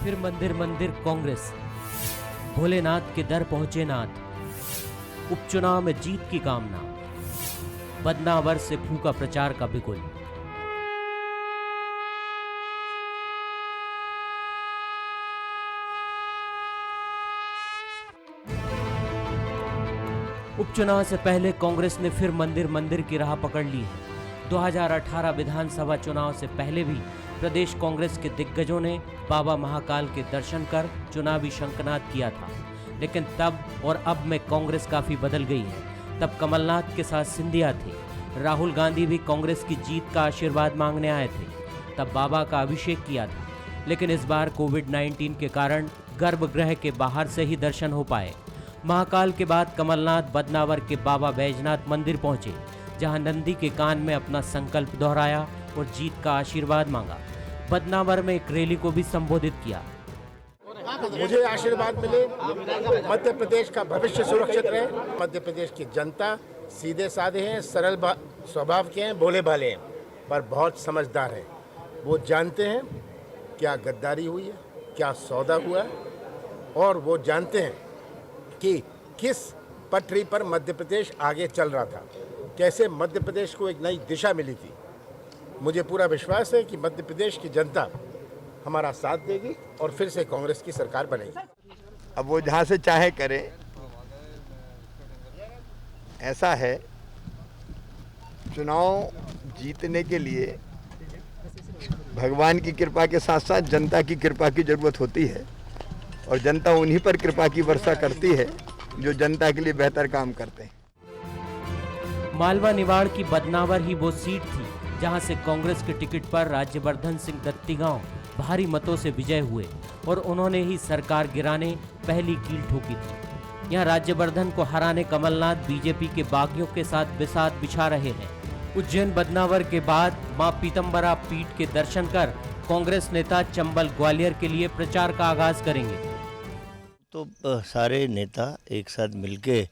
फिर मंदिर मंदिर कांग्रेस, भोलेनाथ के दर पहुंचे नाथ, उपचुनाव में जीत की कामना, बदनावर से फूका प्रचार का बिगुल। उपचुनाव से पहले कांग्रेस ने फिर मंदिर मंदिर की राह पकड़ ली है। 2018 विधानसभा चुनाव से पहले भी प्रदेश कांग्रेस के दिग्गजों ने बाबा महाकाल के दर्शन कर चुनावी शंखनाद किया था, लेकिन तब और अब में कांग्रेस काफी बदल गई है। तब कमलनाथ के साथ सिंधिया थे, राहुल गांधी भी कांग्रेस की जीत का आशीर्वाद मांगने आए थे, तब बाबा का अभिषेक किया था। लेकिन इस बार कोविड-19 के कारण गर्भगृह के बाहर से ही दर्शन हो पाए। महाकाल के बाद कमलनाथ बदनावर के बाबा बैजनाथ मंदिर पहुंचे, जहां नंदी के कान में अपना संकल्प दोहराया और जीत का आशीर्वाद मांगा। बदनावर में एक रैली को भी संबोधित किया। मुझे आशीर्वाद मिले, मध्य प्रदेश का भविष्य सुरक्षित रहे। मध्य प्रदेश की जनता सीधे साधे हैं, सरल स्वभाव के हैं, भोले भाले हैं, पर बहुत समझदार हैं। वो जानते हैं क्या गद्दारी हुई है, क्या सौदा हुआ है, और वो जानते हैं कि किस पटरी पर मध्य प्रदेश आगे चल रहा था, कैसे मध्य प्रदेश को एक नई दिशा मिली थी। मुझे पूरा विश्वास है कि मध्य प्रदेश की जनता हमारा साथ देगी और फिर से कांग्रेस की सरकार बनेगी। अब वो जहाँ से चाहे करें, ऐसा है चुनाव जीतने के लिए भगवान की कृपा के साथ साथ जनता की कृपा की जरूरत होती है, और जनता उन्हीं पर कृपा की वर्षा करती है जो जनता के लिए बेहतर काम करते हैं। मालवा निवाड़ की बदनावर ही वो सीट थी जहां से कांग्रेस के टिकट पर राज्यवर्धन सिंह दत्तीगांव भारी मतों से विजय हुए और उन्होंने ही सरकार गिराने पहली कील ठोकी थी। यहां राज्यवर्धन को हराने कमलनाथ बीजेपी के बागियों के साथ बिसात बिछा रहे हैं। उज्जैन बदनावर के बाद मां पीतम्बरा पीठ के दर्शन कर कांग्रेस नेता चंबल ग्वालियर के लिए प्रचार का आगाज करेंगे। तो सारे नेता एक साथ मिलके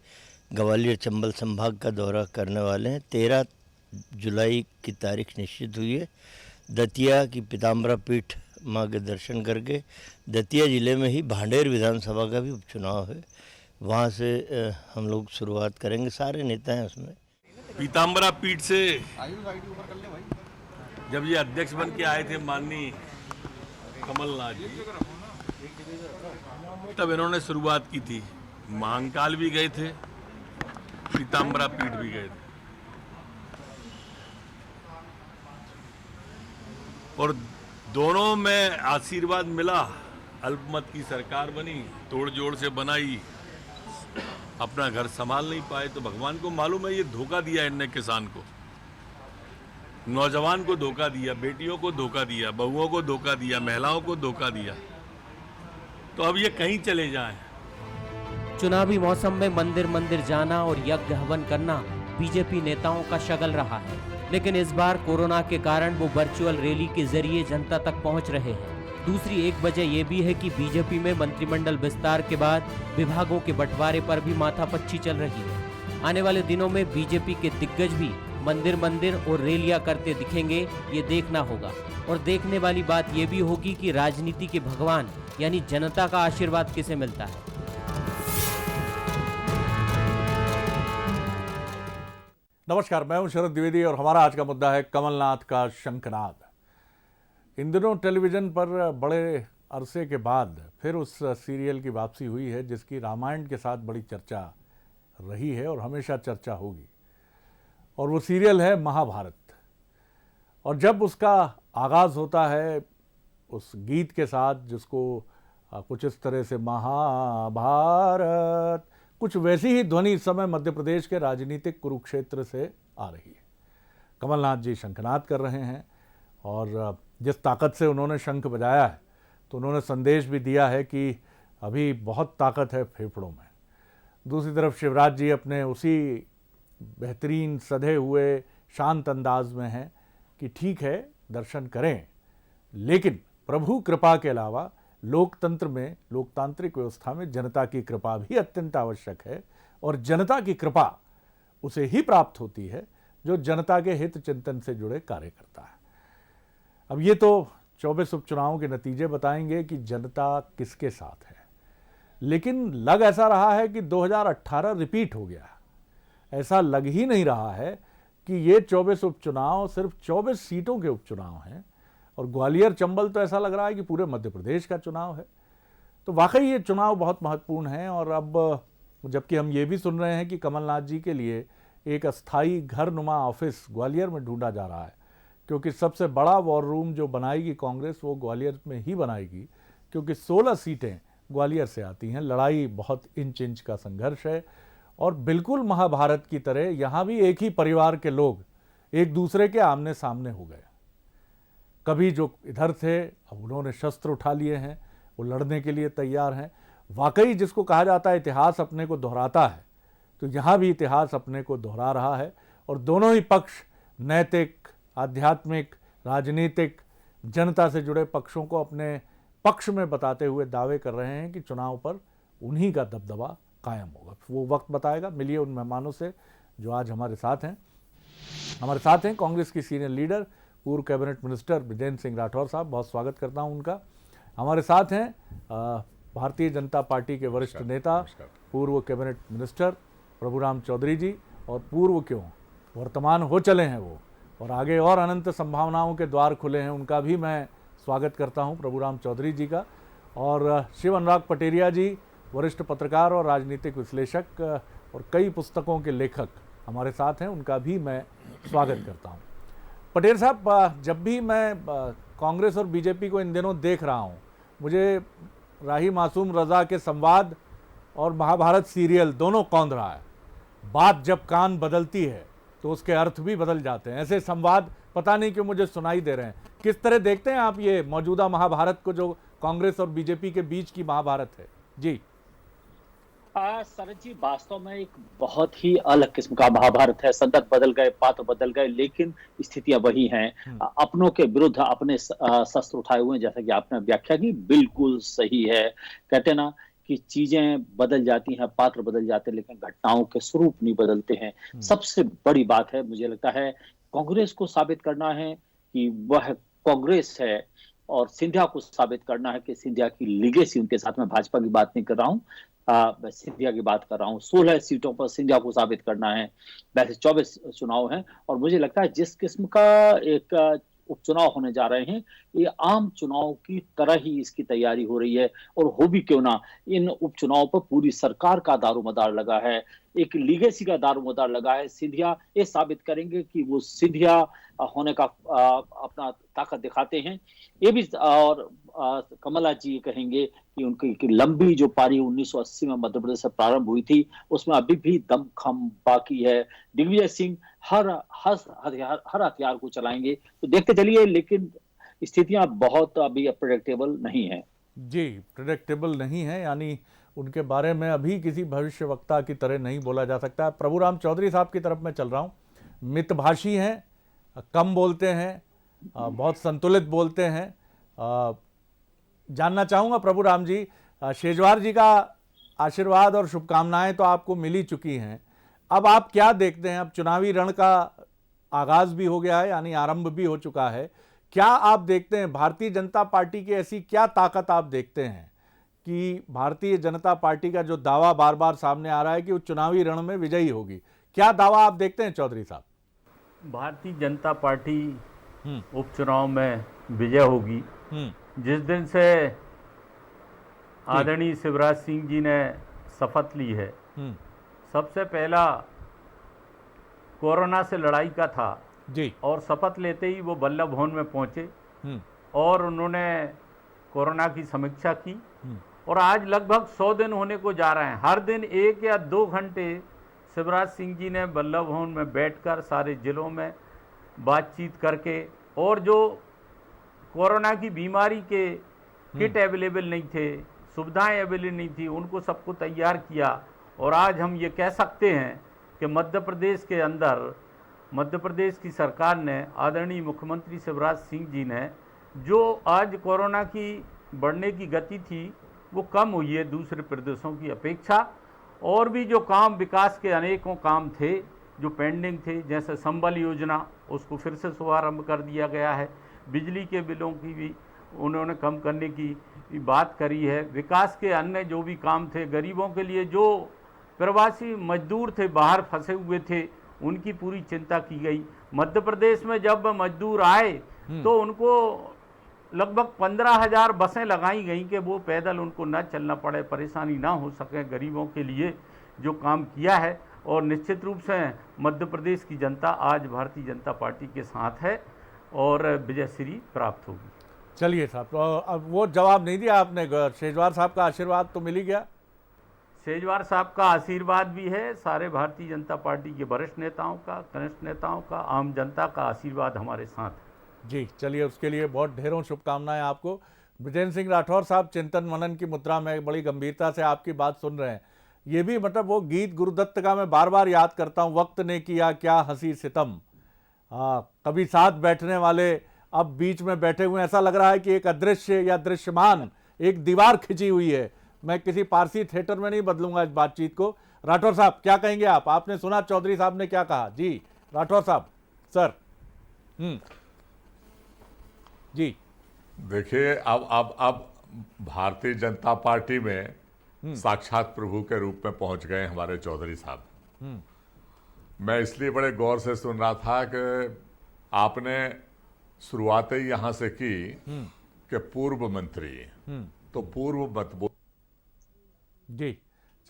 ग्वालियर चंबल संभाग का दौरा करने वाले हैं। 13 जुलाई की तारीख निश्चित हुई है। दतिया की पीताम्बरा पीठ माँ के दर्शन करके दतिया जिले में ही भांडेर विधानसभा का भी उपचुनाव है, वहाँ से हम लोग शुरुआत करेंगे। सारे नेता हैं उसमें। पीताम्बरा पीठ से जब ये अध्यक्ष बन के आए थे माननीय कमलनाथ जी, तब इन्होंने शुरुआत की थी। महाकाल भी गए थे, पीताम्बरा पीठ भी गए थे, और दोनों में आशीर्वाद मिला। अल्पमत की सरकार बनी, तोड़ जोड़ से बनाई, अपना घर संभाल नहीं पाए। तो भगवान को मालूम है ये धोखा दिया इनने किसान को, नौजवान को धोखा दिया, बेटियों को धोखा दिया, बहुओं को धोखा दिया, महिलाओं को धोखा दिया। तो अब ये कहीं चले जाएं। चुनावी मौसम में मंदिर मंदिर जाना और यज्ञ हवन करना बीजेपी नेताओं का शगल रहा है, लेकिन इस बार कोरोना के कारण वो वर्चुअल रैली के जरिए जनता तक पहुंच रहे हैं। दूसरी एक वजह यह भी है कि बीजेपी में मंत्रिमंडल विस्तार के बाद विभागों के बंटवारे पर भी माथापच्ची चल रही है। आने वाले दिनों में बीजेपी के दिग्गज भी मंदिर मंदिर और रैलियां करते दिखेंगे, ये देखना होगा। और देखने वाली बात यह भी होगी कि राजनीति के भगवान यानी जनता का आशीर्वाद किसे मिलता है। नमस्कार, मैं हूं शरद द्विवेदी और हमारा आज का मुद्दा है कमलनाथ का शंखनाद। इन दिनों टेलीविज़न पर बड़े अरसे के बाद फिर उस सीरियल की वापसी हुई है जिसकी रामायण के साथ बड़ी चर्चा रही है और हमेशा चर्चा होगी, और वो सीरियल है महाभारत। और जब उसका आगाज़ होता है उस गीत के साथ जिसको कुछ इस तरह से महाभारत, कुछ वैसी ही ध्वनि इस समय मध्य प्रदेश के राजनीतिक कुरुक्षेत्र से आ रही है। कमलनाथ जी शंखनाद कर रहे हैं और जिस ताकत से उन्होंने शंख बजाया है तो उन्होंने संदेश भी दिया है कि अभी बहुत ताकत है फेफड़ों में। दूसरी तरफ शिवराज जी अपने उसी बेहतरीन सधे हुए शांत अंदाज में हैं कि ठीक है दर्शन करें, लेकिन प्रभु कृपा के अलावा लोकतंत्र में, लोकतांत्रिक व्यवस्था में जनता की कृपा भी अत्यंत आवश्यक है, और जनता की कृपा उसे ही प्राप्त होती है जो जनता के हित चिंतन से जुड़े कार्य करता है। अब ये तो 24 उपचुनावों के नतीजे बताएंगे कि जनता किसके साथ है, लेकिन लग ऐसा रहा है कि 2018 रिपीट हो गया। ऐसा लग ही नहीं रहा है कि ये 24 उपचुनाव सिर्फ 24 सीटों के उपचुनाव हैं, और ग्वालियर चंबल तो ऐसा लग रहा है कि पूरे मध्य प्रदेश का चुनाव है। तो वाकई ये चुनाव बहुत महत्वपूर्ण है। और अब जबकि हम ये भी सुन रहे हैं कि कमलनाथ जी के लिए एक अस्थाई घरनुमा ऑफिस ग्वालियर में ढूंढा जा रहा है, क्योंकि सबसे बड़ा वॉर रूम जो बनाएगी कांग्रेस वो ग्वालियर में ही बनाएगी, क्योंकि 16 सीटें ग्वालियर से आती हैं। लड़ाई बहुत इंच इंच का संघर्ष है, और बिल्कुल महाभारत की तरह यहाँ भी एक ही परिवार के लोग एक दूसरे के आमने सामने हो गए। कभी जो इधर थे अब उन्होंने शस्त्र उठा लिए हैं, वो लड़ने के लिए तैयार हैं। वाकई जिसको कहा जाता है इतिहास अपने को दोहराता है, तो यहाँ भी इतिहास अपने को दोहरा रहा है। और दोनों ही पक्ष नैतिक, आध्यात्मिक, राजनीतिक, जनता से जुड़े पक्षों को अपने पक्ष में बताते हुए दावे कर रहे हैं कि चुनाव पर उन्हीं का दबदबा कायम होगा। वो वक्त बताएगा। मिलिए उन मेहमानों से जो आज हमारे साथ हैं। हमारे साथ हैं कांग्रेस की सीनियर लीडर, पूर्व कैबिनेट मिनिस्टर बृजेंद्र सिंह राठौर साहब, बहुत स्वागत करता हूं उनका। हमारे साथ हैं भारतीय जनता पार्टी के वरिष्ठ नेता, पूर्व कैबिनेट मिनिस्टर प्रभुराम चौधरी जी, और पूर्व क्यों वर्तमान हो चले हैं वो, और आगे और अनंत संभावनाओं के द्वार खुले हैं, उनका भी मैं स्वागत करता हूं, प्रभुराम चौधरी जी का। और शिव अनुराग पटेरिया जी, वरिष्ठ पत्रकार और राजनीतिक विश्लेषक और कई पुस्तकों के लेखक हमारे साथ हैं, उनका भी मैं स्वागत करता हूं। पटेल साहब, जब भी मैं कांग्रेस और बीजेपी को इन दिनों देख रहा हूं, मुझे राही मासूम रजा के संवाद और महाभारत सीरियल दोनों कौंध रहा है। बात जब कान बदलती है तो उसके अर्थ भी बदल जाते हैं। ऐसे संवाद पता नहीं क्यों मुझे सुनाई दे रहे हैं। किस तरह देखते हैं आप ये मौजूदा महाभारत को, जो कांग्रेस और बीजेपी के बीच की महाभारत है? जी शरद जी, वास्तव में एक बहुत ही अलग किस्म का महाभारत है। संदर्भ बदल गए, पात्र बदल गए, लेकिन स्थितियां वही हैं। अपनों के विरुद्ध अपने शस्त्र उठाए हुए, जैसा कि आपने व्याख्या की, बिल्कुल सही है। कहते ना कि चीजें बदल जाती हैं, पात्र बदल जाते हैं, लेकिन घटनाओं के स्वरूप नहीं बदलते हैं। सबसे बड़ी बात है, मुझे लगता है, कांग्रेस को साबित करना है कि वह कांग्रेस है, और सिंधिया को साबित करना है कि सिंधिया की लीगेसी उनके साथ में, भाजपा की बात नहीं कर रहा हूं, मैं सिंधिया की बात कर रहा हूं। 16 सीटों पर सिंधिया को साबित करना है। वैसे 24 चुनाव हैं, और मुझे लगता है जिस किस्म का एक उपचुनाव होने जा रहे हैं, ये आम चुनाव की तरह ही इसकी तैयारी हो रही है। और हो भी क्यों ना, इन उपचुनाव पर पूरी सरकार का दारोमदार लगा है, एक लीगेसी का दारोमदार लगा है। सिंधिया ये साबित करेंगे कि वो सिंधिया होने का अपना ताकत दिखाते हैं। ये भी, और कमलनाथ जी कहेंगे कि उनकी लंबी जो पारी 1980 में मध्य प्रदेश से प्रारंभ हुई थी, उसमें अभी भी दमखम बाकी है। दिग्विजय सिंह हर हथियार को चलाएंगे। तो देखते चलिए, लेकिन स्थितियां बहुत अभी प्रेडिक्टेबल नहीं है। जी, प्रेडिक्टेबल नहीं है, यानी उनके बारे में अभी किसी भविष्यवक्ता की तरह नहीं बोला जा सकता। प्रभुराम चौधरी साहब की तरफ मैं चल रहा हूँ। मितभाषी हैं, कम बोलते हैं, बहुत संतुलित बोलते हैं। जानना चाहूँगा प्रभुराम जी, शेजवार जी का आशीर्वाद और शुभकामनाएं तो आपको मिल ही चुकी हैं। अब आप क्या देखते हैं? अब चुनावी रण का आगाज भी हो गया है, यानी आरंभ भी हो चुका है। क्या आप देखते हैं भारतीय जनता पार्टी की ऐसी क्या ताकत आप देखते हैं कि भारतीय जनता पार्टी का जो दावा बार बार सामने आ रहा है कि वो चुनावी रण में विजयी होगी, क्या दावा आप देखते हैं चौधरी साहब? भारतीय जनता पार्टी उपचुनाव में विजय होगी। जिस दिन से आदरणीय शिवराज सिंह जी ने शपथ ली है, सबसे पहला कोरोना से लड़ाई का था जी, और शपथ लेते ही वो वल्लभ भवन में पहुंचे और उन्होंने कोरोना की समीक्षा की। और आज लगभग 100 दिन होने को जा रहे हैं। हर दिन 1 या 2 घंटे शिवराज सिंह जी ने वल्लभ भवन में बैठकर सारे जिलों में बातचीत करके, और जो कोरोना की बीमारी के किट अवेलेबल नहीं थे, सुविधाएं अवेलेबल नहीं थी, उनको सबको तैयार किया। और आज हम ये कह सकते हैं कि मध्य प्रदेश के अंदर मध्य प्रदेश की सरकार ने, आदरणीय मुख्यमंत्री शिवराज सिंह जी ने, जो आज कोरोना की बढ़ने की गति थी वो कम हुई है दूसरे प्रदेशों की अपेक्षा। और भी जो काम, विकास के अनेकों काम थे जो पेंडिंग थे, जैसे संबल योजना, उसको फिर से शुभारंभ कर दिया गया है। बिजली के बिलों की भी उन्होंने कम करने की बात करी है। विकास के अन्य जो भी काम थे, गरीबों के लिए जो प्रवासी मजदूर थे, बाहर फंसे हुए थे, उनकी पूरी चिंता की गई। मध्य प्रदेश में जब मजदूर आए तो उनको लगभग 15,000 बसें लगाई गई कि वो पैदल उनको न चलना पड़े, परेशानी ना हो सके। गरीबों के लिए जो काम किया है, और निश्चित रूप से मध्य प्रदेश की जनता आज भारतीय जनता पार्टी के साथ है और विजयश्री प्राप्त होगी। चलिए साहब, तो अब वो जवाब नहीं दिया आपने, शेजवार साहब का आशीर्वाद तो मिल ही गया। शेजवार साहब का आशीर्वाद भी है, सारे भारतीय जनता पार्टी के वरिष्ठ नेताओं का, कनिष्ठ नेताओं का, आम जनता का आशीर्वाद हमारे साथ है। जी चलिए, उसके लिए बहुत ढेरों शुभकामनाएं आपको। बृजेंद्र सिंह राठौर साहब चिंतन मनन की मुद्रा में बड़ी गंभीरता से आपकी बात सुन रहे हैं। ये भी मतलब वो गीत गुरुदत्त का मैं बार बार याद करता हूँ, वक्त ने किया क्या हंसी सितम। कभी साथ बैठने वाले अब बीच में बैठे हुए, ऐसा लग रहा है कि एक अदृश्य या दृश्यमान एक दीवार खिंची हुई है। मैं किसी पारसी थिएटर में नहीं बदलूंगा इस बातचीत को। राठौर साहब क्या कहेंगे आप? आपने सुना चौधरी साहब ने क्या कहा? जी राठौर साहब सर। जी देखिए, अब भारतीय जनता पार्टी में साक्षात प्रभु के रूप में पहुंच गए हमारे चौधरी साहब। मैं इसलिए बड़े गौर से सुन रहा था कि आपने शुरुआत ही यहां से की कि पूर्व मंत्री, तो पूर्व मत बोल। जी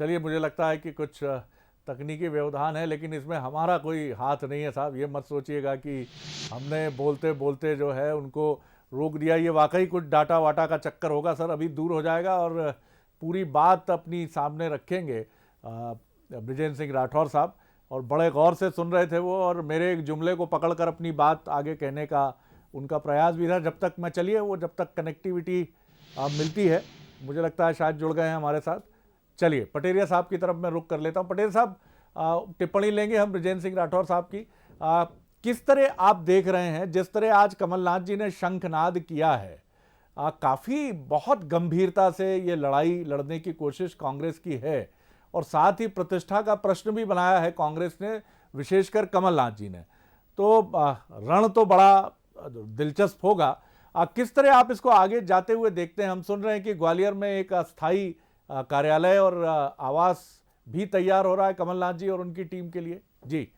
चलिए, मुझे लगता है कि कुछ तकनीकी व्यवधान है, लेकिन इसमें हमारा कोई हाथ नहीं है साहब। ये मत सोचिएगा कि हमने बोलते बोलते जो है उनको रोक दिया। ये वाकई कुछ डाटा वाटा का चक्कर होगा सर, अभी दूर हो जाएगा और पूरी बात अपनी सामने रखेंगे बृजेंद्र सिंह राठौर साहब। और बड़े गौर से सुन रहे थे वो, और मेरे एक जुमले को पकड़कर अपनी बात आगे कहने का उनका प्रयास भी था। जब तक मैं, चलिए वो जब तक कनेक्टिविटी मिलती है, मुझे लगता है शायद जुड़ गए हैं हमारे साथ। चलिए पटेरिया साहब की तरफ मैं रुख कर लेता हूँ। पटेल साहब टिप्पणी लेंगे हम बृजेंद्र सिंह राठौर साहब की। किस तरह आप देख रहे हैं, जिस तरह आज कमलनाथ जी ने शंखनाद किया है, काफ़ी बहुत गंभीरता से ये लड़ाई लड़ने की कोशिश कांग्रेस की है, और साथ ही प्रतिष्ठा का प्रश्न भी बनाया है कांग्रेस ने, विशेषकर कमलनाथ जी ने। तो रण तो बड़ा दिलचस्प होगा। किस तरह आप इसको आगे जाते हुए देखते हैं? हम सुन रहे हैं कि ग्वालियर में एक अस्थाई कार्यालय और आवास भी तैयार हो रहा है कमलनाथ जी और उनकी टीम के लिए। जी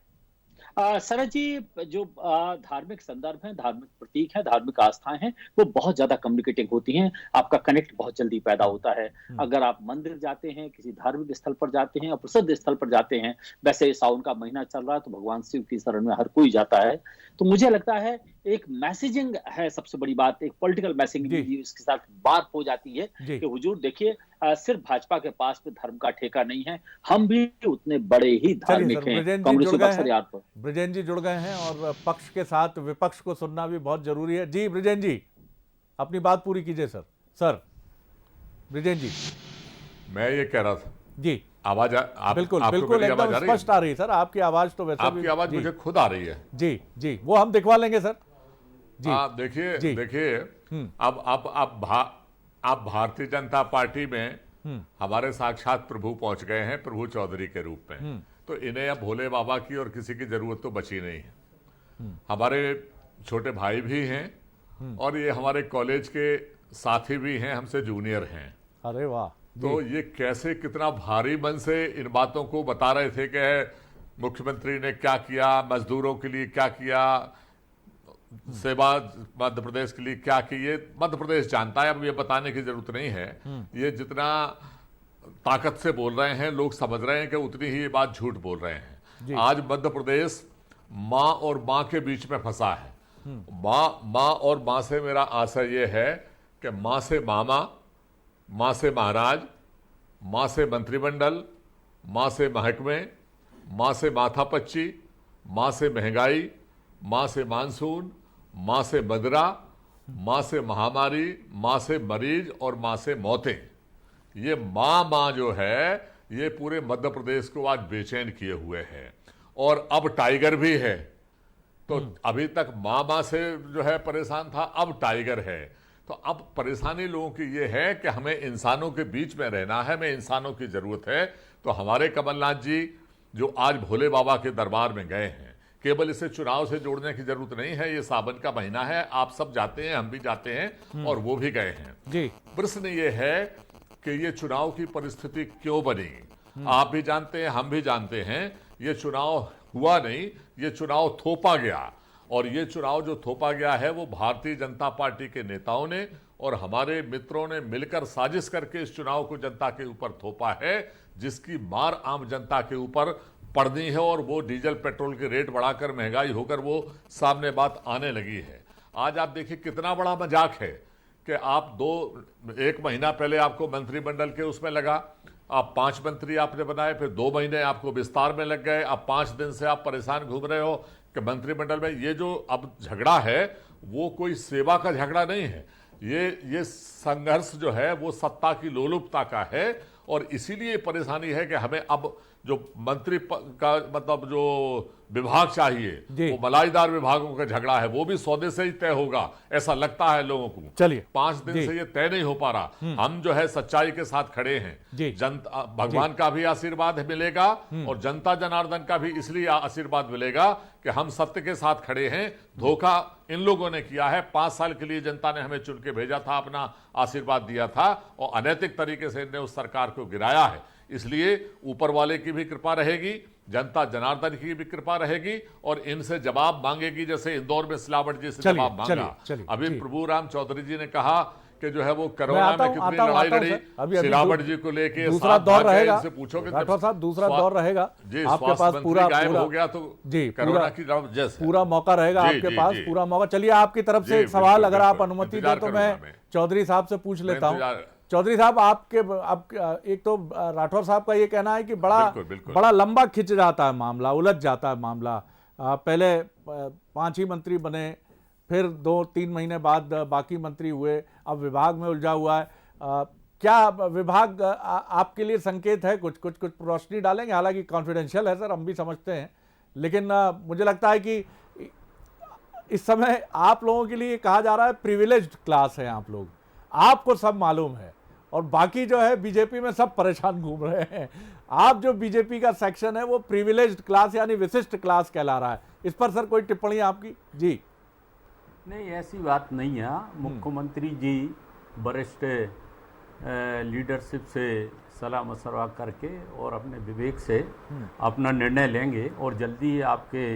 सरज जी, जो धार्मिक संदर्भ है, धार्मिक प्रतीक है, धार्मिक आस्थाएं हैं, वो बहुत ज्यादा कम्युनिकेटिंग होती हैं। आपका कनेक्ट बहुत जल्दी पैदा होता है। अगर आप मंदिर जाते हैं, किसी धार्मिक स्थल पर जाते हैं और प्रसिद्ध स्थल पर जाते हैं, वैसे सावन का महीना चल रहा है तो भगवान शिव की शरण में हर कोई जाता है। तो मुझे लगता है एक मैसेजिंग है सबसे बड़ी बात, एक पॉलिटिकल मैसेजिंग इसके साथ बात हो जाती है कि हुजूर देखिए, सिर्फ भाजपा के पास में धर्म का ठेका नहीं है, हम भी उतने बड़े ही धार्मिक हैं। कांग्रेस को अक्सर याद पर बृजेंद्र जी जुड़ गए हैं, और पक्ष के साथ विपक्ष को सुनना भी बहुत जरूरी है। जी बृजेंद्र जी, अपनी बात पूरी कीजिए सर। सर बृजेंद्र जी, मैं ये कह रहा था जी, आवाज बिल्कुल बिल्कुल एकदम स्पष्ट आ रही है सर आपकी आवाज। तो वैसे आपकी आवाज मुझे खुद आ रही है। जी जी, वो हम दिखवा लेंगे सर। जी देखिए अब भारतीय जनता पार्टी में हमारे साक्षात प्रभु पहुंच गए हैं, प्रभु चौधरी के रूप में। तो इन्हें अब भोले बाबा की और किसी की जरूरत तो बची नहीं है। हमारे छोटे भाई भी हैं और ये हमारे कॉलेज के साथी भी हैं, हमसे जूनियर हैं। अरे वाह। तो ये कैसे कितना भारी मन से इन बातों को बता रहे थे कि मुख्यमंत्री ने क्या किया, मजदूरों के लिए क्या किया, सेवा मध्य प्रदेश के लिए क्या की। ये मध्य प्रदेश जानता है, अब ये बताने की जरूरत नहीं है। ये जितना ताकत से बोल रहे हैं, लोग समझ रहे हैं कि उतनी ही ये बात झूठ बोल रहे हैं। आज मध्य प्रदेश माँ और माँ के बीच में फंसा है। माँ और माँ से मेरा आशय ये है कि माँ से मामा, माँ से महाराज, माँ से मंत्रिमंडल, माँ से महकमे, माँ से माथापच्ची, माँ से महंगाई, माँ से मानसून, माँ से मदरा, माँ से महामारी, माँ से मरीज और माँ से मौतें। ये माँ जो है, ये पूरे मध्य प्रदेश को आज बेचैन किए हुए है। और अब टाइगर भी है। तो अभी तक माँ से जो है परेशान था, अब टाइगर है। तो अब परेशानी लोगों की ये है कि हमें इंसानों के बीच में रहना है, हमें इंसानों की जरूरत है। तो हमारे कमलनाथ जी जो आज भोले बाबा के दरबार में गए हैं केवल इसे चुनाव से जोड़ने की जरूरत नहीं है। ये सावन का महीना है, आप सब जाते हैं, हम भी जाते हैं और वो भी गए हैं जी। प्रश्न ये है कि ये चुनाव की परिस्थिति क्यों बनी। आप भी जानते हैं, हम भी जानते हैं, ये चुनाव हुआ नहीं, ये चुनाव थोपा गया। और ये चुनाव जो थोपा गया है वो भारतीय जनता पार्टी के नेताओं ने और हमारे मित्रों ने मिलकर साजिश करके इस चुनाव को जनता के ऊपर थोपा है, जिसकी मार आम जनता के ऊपर पड़नी है। और वो डीजल पेट्रोल के रेट बढ़ाकर, महंगाई होकर वो सामने बात आने लगी है। आज आप देखिए कितना बड़ा मजाक है कि आप एक महीना पहले आपको मंत्रिमंडल के उसमें लगा, आप 5 मंत्री आपने बनाए, फिर 2 महीने आपको विस्तार में लग गए, अब 5 दिन से आप परेशान घूम रहे हो कि मंत्रिमंडल में। ये जो अब झगड़ा है वो कोई सेवा का झगड़ा नहीं है, ये संघर्ष जो है वो सत्ता की लोलुपता का है। और इसीलिए परेशानी है कि हमें अब जो मंत्री का मतलब जो विभाग चाहिए वो मलाईदार विभागों का झगड़ा है, वो भी सौदे से ही तय होगा ऐसा लगता है लोगों को। चलिए 5 दिन से ये तय नहीं हो पा रहा। हम जो है सच्चाई के साथ खड़े हैं। जनता भगवान का भी आशीर्वाद मिलेगा और जनता जनार्दन का भी इसलिए आशीर्वाद मिलेगा कि हम सत्य के साथ खड़े हैं। धोखा इन लोगों ने किया है। 5 साल के लिए जनता ने हमें चुन के भेजा था, अपना आशीर्वाद दिया था और अनैतिक तरीके से इन्हें उस सरकार को गिराया है। इसलिए ऊपर वाले की भी कृपा रहेगी, जनता जनार्दन की भी कृपा रहेगी और इनसे जवाब मांगेगी, जैसे इंदौर में सिलावट जी से जवाब मांगा। अभी प्रभु राम चौधरी जी ने कहा कि जो है वो कोरोना में कितनी लड़ाई लड़ी, सिलावट जी को लेके दूसरा दौर रहेगा। पूछोगे राठौर साहब, दूसरा दौर रहेगा, आपके पास पूरा गायब हो गया तो जी कोरोना की पूरा मौका रहेगा आपके पास, पूरा मौका। चलिए आपकी तरफ से एक सवाल अगर आप अनुमति दें तो मैं चौधरी साहब से पूछ लेता हूँ। चौधरी साहब, एक तो राठौर साहब का ये कहना है कि बड़ा लंबा खिंच जाता है मामला, उलझ जाता है मामला। पहले 5 ही मंत्री बने, फिर 2-3 महीने बाद बाकी मंत्री हुए, अब विभाग में उलझा हुआ है। क्या विभाग आपके लिए संकेत है? कुछ रोशनी डालेंगे? हालांकि कॉन्फिडेंशियल है सर, हम भी समझते हैं, लेकिन मुझे लगता है कि इस समय आप लोगों के लिए कहा जा रहा है प्रिविलेज्ड क्लास है आप लोग, आपको सब मालूम है और बाकी जो है बीजेपी में सब परेशान घूम रहे हैं। आप जो बीजेपी का सेक्शन है वो प्रिविलेज्ड क्लास यानी विशिष्ट क्लास कहला रहा है। इस पर सर कोई टिप्पणी आपकी? जी नहीं, ऐसी बात नहीं है। मुख्यमंत्री जी वरिष्ठ लीडरशिप से सलाह मशवरा करके और अपने विवेक से अपना निर्णय लेंगे और जल्दी आपके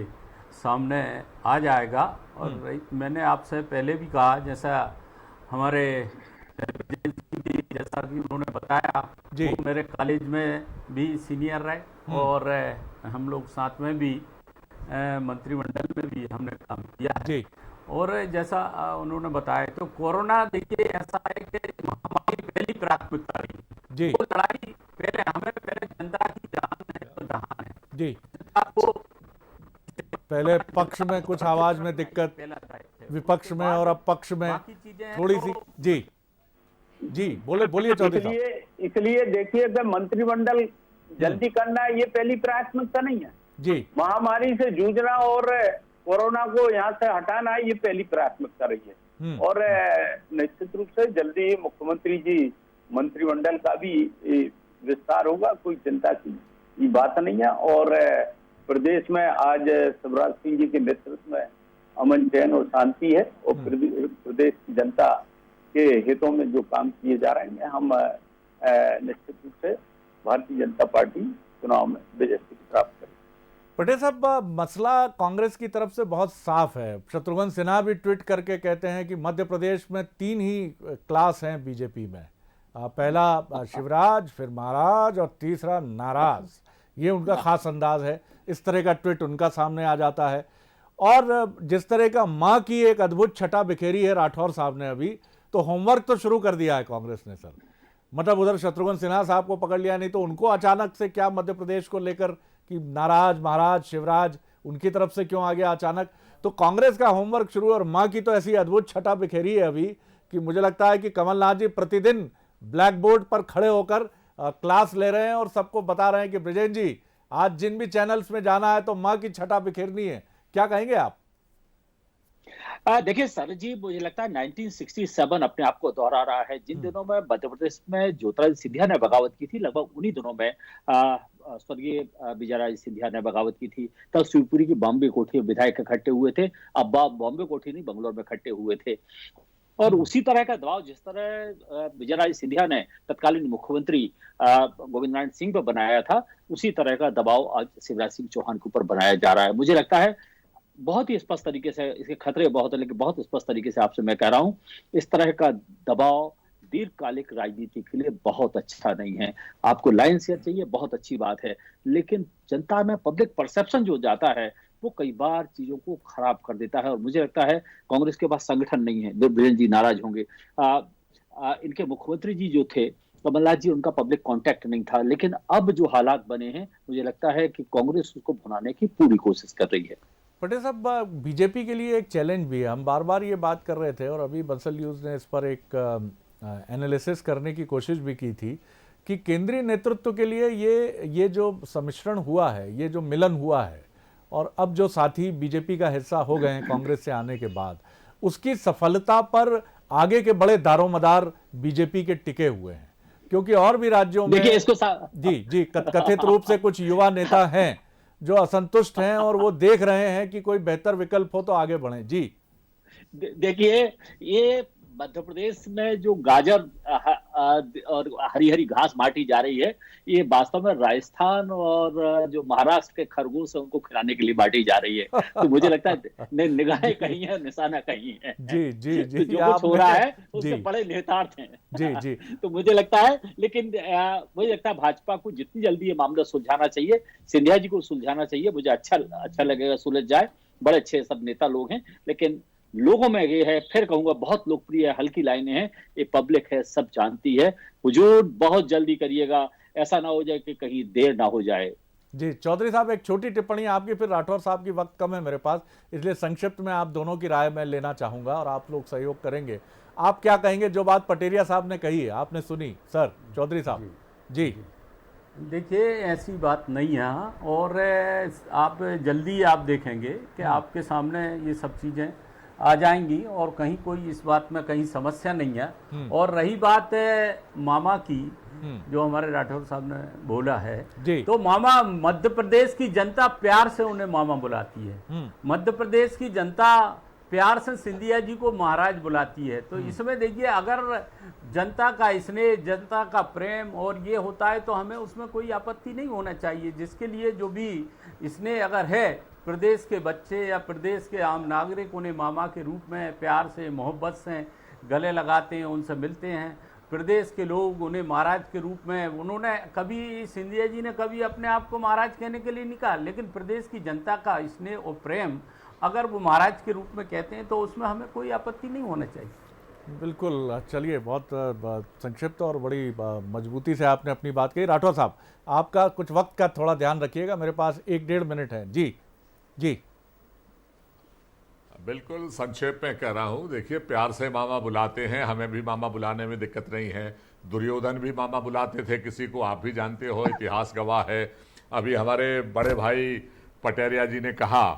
सामने आ जाएगा। और मैंने आपसे पहले भी कहा, जैसा हमारे जैसा कि उन्होंने बताया, वो मेरे कॉलेज में भी सीनियर रहे और हम लोग साथ में भी मंत्रिमंडल में भी हमने काम किया है। और जैसा उन्होंने बताया तो कोरोना, देखिए ऐसा है कि हमारी पहली प्राथमिकता रही। वो लड़ाई पहले जनता की जान है तो जहान है। जनता को पहले पक्ष में कुछ आवाज में दिक्कत, विपक्ष में और अब पक्ष में थोड़ी सी। जी बोलिए चौधरी साहब। इसलिए देखिए कि मंत्रिमंडल जल्दी करना ये पहली प्राथमिकता नहीं है जी। महामारी से जूझना और कोरोना को यहाँ से हटाना ये पहली प्राथमिकता रही है। और निश्चित रूप से जल्दी मुख्यमंत्री जी मंत्रिमंडल का भी विस्तार होगा, कोई चिंता की बात नहीं है। और प्रदेश में आज शिवराज सिंह जी के नेतृत्व में अमन चैन और शांति है और प्रदेश की जनता के हितों में जो काम किए जा रहे हैं, हम निश्चित रूप से भारतीय जनता पार्टी चुनाव में विजय प्राप्त करेगी। पटेल साहब, मसला कांग्रेस की तरफ से बहुत साफ है। शत्रुघ्न सिन्हा भी ट्वीट करके कहते हैं कि मध्य प्रदेश में 3 ही क्लास हैं बीजेपी में, पहला शिवराज, फिर महाराज और तीसरा नाराज। ये उनका खास अंदाज है, इस तरह का ट्वीट उनका सामने आ जाता है। और जिस तरह का माँ की एक अद्भुत छटा बिखेरी है राठौर साहब ने अभी, तो होमवर्क तो शुरू कर दिया है कांग्रेस ने सर। मतलब उधर शत्रुघ्न सिन्हा साहब को पकड़ लिया, नहीं तो उनको अचानक से क्या मध्य प्रदेश को लेकर कि नाराज, महाराज, शिवराज उनकी तरफ से क्यों आ गया अचानक? तो कांग्रेस का होमवर्क शुरू। और माँ की तो ऐसी अद्भुत छटा बिखेरी है अभी कि मुझे लगता है कि कमलनाथ जी प्रतिदिन ब्लैक बोर्ड पर खड़े होकर क्लास ले रहे हैं और सबको बता रहे हैं कि ब्रिजेन जी आज जिन भी चैनल्स में जाना है तो माँ की छटा बिखेरनी है। क्या कहेंगे आप? देखिए सर जी, मुझे लगता है 1967 अपने आप को दोहरा रहा है। जिन दिनों में मध्य प्रदेश में ज्योतिरादित्य सिंधिया ने बगावत की थी, लगभग उन्हीं दिनों में स्वर्गीय विजयराज सिंधिया ने बगावत की थी, तब शिवपुरी की बॉम्बे कोठी में विधायक इकट्ठे हुए थे। अब बॉम्बे कोठी नहीं, बंगलौर में इकट्ठे हुए थे। और उसी तरह का दबाव जिस तरह विजयराज सिंधिया ने तत्कालीन मुख्यमंत्री गोविंद नारायण सिंह पर बनाया था, उसी तरह का दबाव आज शिवराज सिंह चौहान के ऊपर बनाया जा रहा है। मुझे लगता है बहुत ही स्पष्ट तरीके से, इसके खतरे बहुत है, लेकिन बहुत स्पष्ट तरीके से आपसे मैं कह रहा हूं, इस तरह का दबाव दीर्घकालिक राजनीति के लिए बहुत अच्छा नहीं है। आपको लाइन शेयर चाहिए, बहुत अच्छी बात है, लेकिन जनता में पब्लिक परसेप्शन जो जाता है वो कई बार चीजों को खराब कर देता है। और मुझे लगता है कांग्रेस के पास संगठन नहीं है। बीरेंद्र जी नाराज होंगे, इनके मुख्यमंत्री जी जो थे कमलनाथ जी, उनका पब्लिक कांटेक्ट नहीं था, लेकिन अब जो हालात बने हैं मुझे लगता है कि कांग्रेस उसको भुनाने की पूरी कोशिश कर रही है। पटेल साहब, बीजेपी के लिए एक चैलेंज भी है, हम बार बार ये बात कर रहे थे और अभी बंसल न्यूज़ ने इस पर एक एनालिसिस करने की कोशिश भी की थी कि केंद्रीय नेतृत्व के लिए ये जो सम्मिश्रण हुआ है, ये जो मिलन हुआ है और अब जो साथी बीजेपी का हिस्सा हो गए हैं कांग्रेस से आने के बाद, उसकी सफलता पर आगे के बड़े दारोमदार बीजेपी के टिके हुए हैं, क्योंकि और भी राज्यों में देखिए इसको जी कथित रूप से कुछ युवा नेता हैं जो असंतुष्ट हैं और वो देख रहे हैं कि कोई बेहतर विकल्प हो तो आगे बढ़ें। जी देखिए, ये मध्य प्रदेश में जो गाजर और हरी हरी घास बांटी जा रही है, ये वास्तव में राजस्थान और जो महाराष्ट्र के खरगोश है उनको खिलाने के लिए बांटी जा रही है। तो मुझे लगता है निगाहें कहीं है, निशाना कहीं है। जी जी जी, जो कुछ हो रहा है उससे बड़े नेतार्थ हैं। जी जी तो मुझे लगता है, लेकिन मुझे लगता है भाजपा को जितनी जल्दी ये मामला सुलझाना चाहिए, सिंधिया जी को सुलझाना चाहिए, मुझे अच्छा लगेगा सुलझ जाए। बड़े अच्छे सब नेता लोग हैं, लेकिन लोगों में ये है, फिर कहूंगा बहुत लोकप्रिय है, हल्की लाइनें हैं, ये पब्लिक है, सब जानती है। हुजूर बहुत जल्दी करिएगा, ऐसा ना हो जाए कि कहीं देर ना हो जाए। जी चौधरी साहब, एक छोटी टिप्पणी आपकी, फिर राठौर साहब की वक्त कम है मेरे पास, इसलिए संक्षिप्त में आप दोनों की राय मैं लेना चाहूंगा और आप लोग सहयोग करेंगे। आप क्या कहेंगे जो बात पटेरिया साहब ने कही है, आपने सुनी? सर चौधरी साहब जी। देखिए, ऐसी बात नहीं है और आप जल्दी आप देखेंगे कि आपके सामने ये सब चीज़ें आ जाएंगी और कहीं कोई इस बात में कहीं समस्या नहीं है। और रही बात मामा की, जो हमारे राठौर साहब ने बोला है, तो मामा, मध्य प्रदेश की जनता प्यार से उन्हें मामा बुलाती है। मध्य प्रदेश की जनता प्यार से सिंधिया जी को महाराज बुलाती है। तो इसमें देखिए, अगर जनता का स्नेह, जनता का प्रेम और ये होता है तो हमें उसमें कोई आपत्ति नहीं होना चाहिए। जिसके लिए जो भी स्नेह अगर है, प्रदेश के बच्चे या प्रदेश के आम नागरिक उन्हें मामा के रूप में प्यार से, मोहब्बत से गले लगाते हैं, उनसे मिलते हैं। प्रदेश के लोग उन्हें महाराज के रूप में, उन्होंने कभी, सिंधिया जी ने कभी अपने आप को महाराज कहने के लिए नहीं कहा, लेकिन प्रदेश की जनता का स्नेह और प्रेम अगर वो महाराज के रूप में कहते हैं तो उसमें हमें कोई आपत्ति नहीं होना चाहिए। बिल्कुल, चलिए, बहुत संक्षिप्त और बड़ी मजबूती से आपने अपनी बात कही। राठौर साहब, आपका कुछ वक्त का थोड़ा ध्यान रखिएगा, मेरे पास 1-1.5 मिनट है। जी जी बिल्कुल संक्षेप में कह रहा हूं। देखिए, प्यार से मामा बुलाते हैं, हमें भी मामा बुलाने में दिक्कत नहीं है। दुर्योधन भी मामा बुलाते थे किसी को, आप भी जानते हो, इतिहास गवाह है। अभी हमारे बड़े भाई पटेरिया जी ने कहा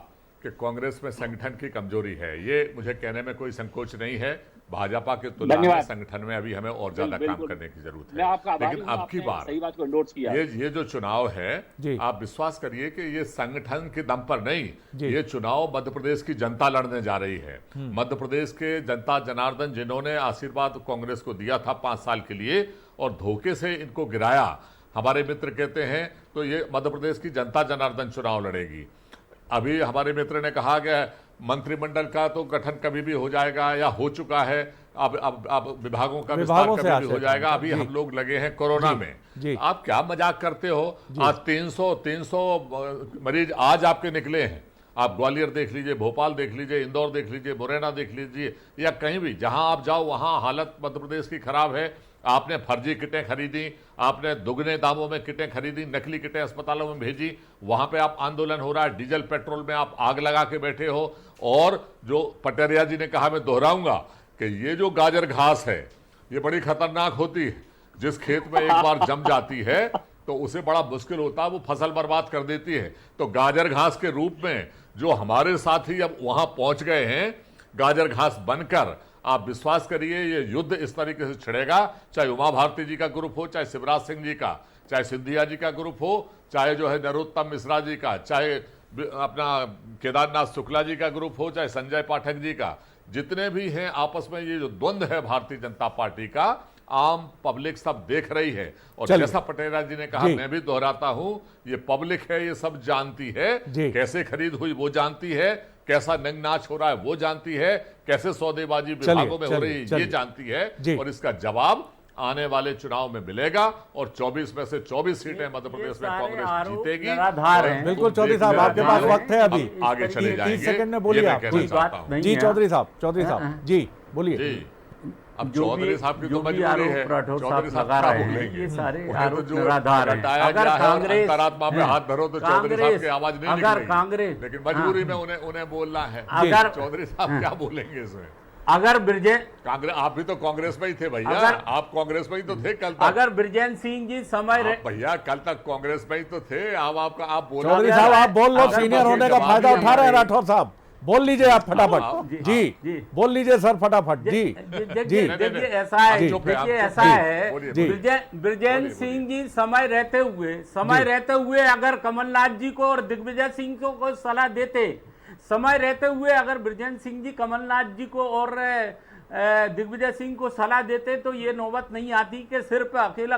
कि कांग्रेस में संगठन की कमजोरी है, ये मुझे कहने में कोई संकोच नहीं है। भाजपा के तुलना में संगठन में अभी हमें और ज्यादा काम करने की जरूरत है। लेकिन अब की बार सही बात को नोट किया, ये जो चुनाव है, आप विश्वास करिए कि ये संगठन के दम पर नहीं, ये चुनाव मध्य प्रदेश की जनता लड़ने जा रही है। मध्य प्रदेश के जनता जनार्दन, जिन्होंने आशीर्वाद कांग्रेस को दिया था 5 साल के लिए और धोखे से इनको गिराया, हमारे मित्र कहते हैं, तो ये मध्य प्रदेश की जनता जनार्दन चुनाव लड़ेगी। अभी हमारे मित्र ने कहा कि मंत्रिमंडल का तो गठन कभी भी हो जाएगा या हो चुका है, अब विभागों का विस्तार कभी भी हो जाएगा। अभी हम लोग लगे हैं कोरोना में। आप क्या मजाक करते हो? आज 300 मरीज आज आपके निकले हैं। आप ग्वालियर देख लीजिए, भोपाल देख लीजिए, इंदौर देख लीजिए, मुरैना देख लीजिए, या कहीं भी जहां आप जाओ वहां हालत मध्य प्रदेश की खराब है। आपने फर्जी किटें खरीदी, आपने दुगने दामों में किटें खरीदी, नकली किटें अस्पतालों में भेजी, वहां पे आप आंदोलन हो रहा है। डीजल पेट्रोल में आप आग लगा के बैठे हो। और जो पटेरिया जी ने कहा, मैं दोहराऊंगा कि ये जो गाजर घास है ये बड़ी खतरनाक होती है। जिस खेत में एक बार जम जाती है तो उसे बड़ा मुश्किल होता है, वो फसल बर्बाद कर देती है। तो गाजर घास के रूप में जो हमारे साथी अब वहां पहुंच गए हैं, गाजर घास बनकर आप विश्वास करिए ये युद्ध इस तरीके से छिड़ेगा, चाहे उमा भारती जी का ग्रुप हो, चाहे शिवराज सिंह जी का, चाहे सिंधिया जी का ग्रुप हो, चाहे जो है नरोत्तम मिश्रा जी का, चाहे अपना केदारनाथ शुक्ला जी का ग्रुप हो, चाहे संजय पाठक जी का, जितने भी हैं आपस में ये जो द्वंद्व है भारतीय जनता पार्टी का, आम पब्लिक सब देख रही है। और जैसा पटेला जी ने कहा, मैं भी दोहराता हूं, ये पब्लिक है, ये सब जानती है, कैसे खरीद हुई वो जानती है, कैसा नंग नाच हो रहा है वो जानती है, कैसे सौदेबाजी विभागों में हो रही है ये जानती है, और इसका जवाब आने वाले चुनाव में मिलेगा। और 24 में से 24 सीटें मध्य प्रदेश में कांग्रेस जीतेगी। बिल्कुल चौधरी साहब, आपके पास वक्त है अभी, आगे चले जाएंगे। 30 सेकंड में बोलिए आप जी। चौधरी साहब जी बोलिए। अब चौधरी साहब की तो मजबूरी है, चौधरी साहब क्या बोलेंगे, ये सारे तो जो अगर कांग्रेस अंतरात्मा पे हाथ धरो तो चौधरी साहब की आवाज नहीं निकलेगी, लेकिन मजबूरी में उन्हें बोलना है। अगर चौधरी साहब क्या बोलेंगे इसमें? अगर कांग्रेस, आप भी तो कांग्रेस में ही थे भैया, आप कांग्रेस में ही तो थे कल तक। अगर ब्रजेंद्र सिंह जी समय भैया कल तक कांग्रेस में ही तो थे, आप बोलो। चौधरी साहब आप बोल लो, सीनियर होने का फायदा उठा रहे हैं राठौर साहब, बोल लीजिए आप फटाफट जी बोल लीजिए सर फटाफट जी। देखिए ऐसा है ब्रजेंद्र सिंह जी समय रहते हुए अगर कमलनाथ जी को और दिग्विजय सिंह को सलाह देते, समय रहते हुए अगर ब्रजेंद्र सिंह जी कमलनाथ जी को और दिग्विजय सिंह को सलाह देते तो ये नौबत नहीं आती कि सिर्फ अकेला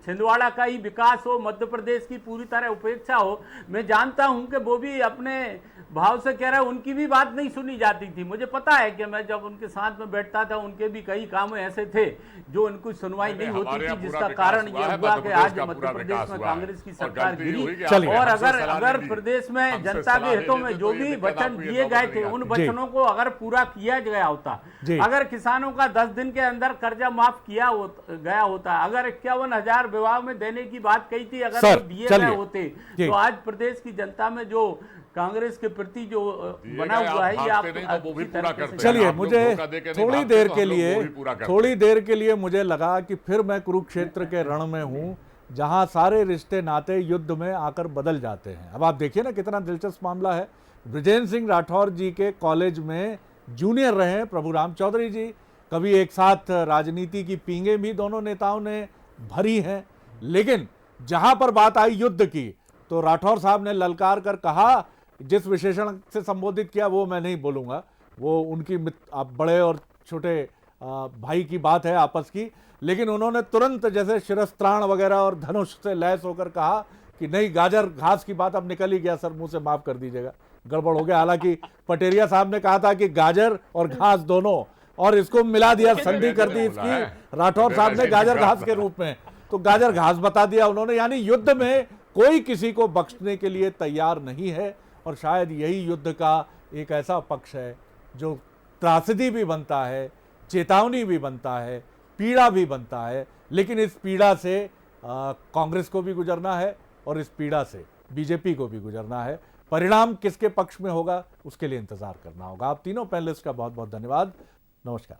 छिंदवाड़ा का ही विकास हो, मध्य प्रदेश की पूरी तरह उपेक्षा हो। मैं जानता हूं कि वो भी अपने भाव से कह रहा है, उनकी भी बात नहीं सुनी जाती थी। मुझे पता है कि मैं जब उनके साथ में बैठता था, उनके भी कई काम ऐसे थे जो उनको सुनवाई नहीं होती थी, जिसका कारण यह हुआ कि आज मध्य प्रदेश में कांग्रेस की सरकार गिरी। और अगर प्रदेश में जनता के हितों में जो भी वचन दिए गए थे, उन वचनों को अगर पूरा किया गया होता, अगर किसानों का 10 दिन के अंदर कर्जा माफ किया गया होता, अगर 51,000 विवाह में देने की बात कही थी, अगर वो दिए गए होते, तो आज प्रदेश की जनता में जो कांग्रेस के प्रति जो बना हुआ है ये आप चलिए। मुझे थोड़ी देर के लिए मुझे लगा कि फिर मैं कुरुक्षेत्र के रण में हूं, जहां सारे रिश्ते नाते युद्ध में आकर बदल जाते हैं। अब आप देखिए ना कितना दिलचस्प मामला है। बृजेंद्र सिंह राठौर जी के कॉलेज में जूनियर रहे प्रभुराम चौधरी जी, कभी एक साथ राजनीति की पींगे भी दोनों नेताओं ने भरी हैं, लेकिन जहां पर बात आई युद्ध की तो राठौर साहब ने ललकार कर कहा, जिस विशेषण से संबोधित किया वो मैं नहीं बोलूँगा, वो उनकी बड़े और छोटे भाई की बात है आपस की, लेकिन उन्होंने तुरंत जैसे शिरस्त्राण वगैरह और धनुष से लैस होकर कहा कि नहीं, गाजर घास की बात अब निकल ही गया सर, मुंह से माफ कर दीजिएगा, गड़बड़ हो गया। हालांकि पटेरिया साहब ने कहा था कि गाजर और घास दोनों, और इसको मिला दिया, संधि कर दी इसकी राठौर साहब ने गाजर घास के रूप में, तो गाजर घास बता दिया उन्होंने। यानी युद्ध में कोई किसी को बख्शने के लिए तैयार नहीं है, और शायद यही युद्ध का एक ऐसा पक्ष है जो त्रासदी भी बनता है, चेतावनी भी बनता है, पीड़ा भी बनता है, लेकिन इस पीड़ा से कांग्रेस को भी गुजरना है और इस पीड़ा से बीजेपी को भी गुजरना है। परिणाम किसके पक्ष में होगा उसके लिए इंतजार करना होगा। आप तीनों पैनलिस्ट का बहुत बहुत धन्यवाद। नमस्कार।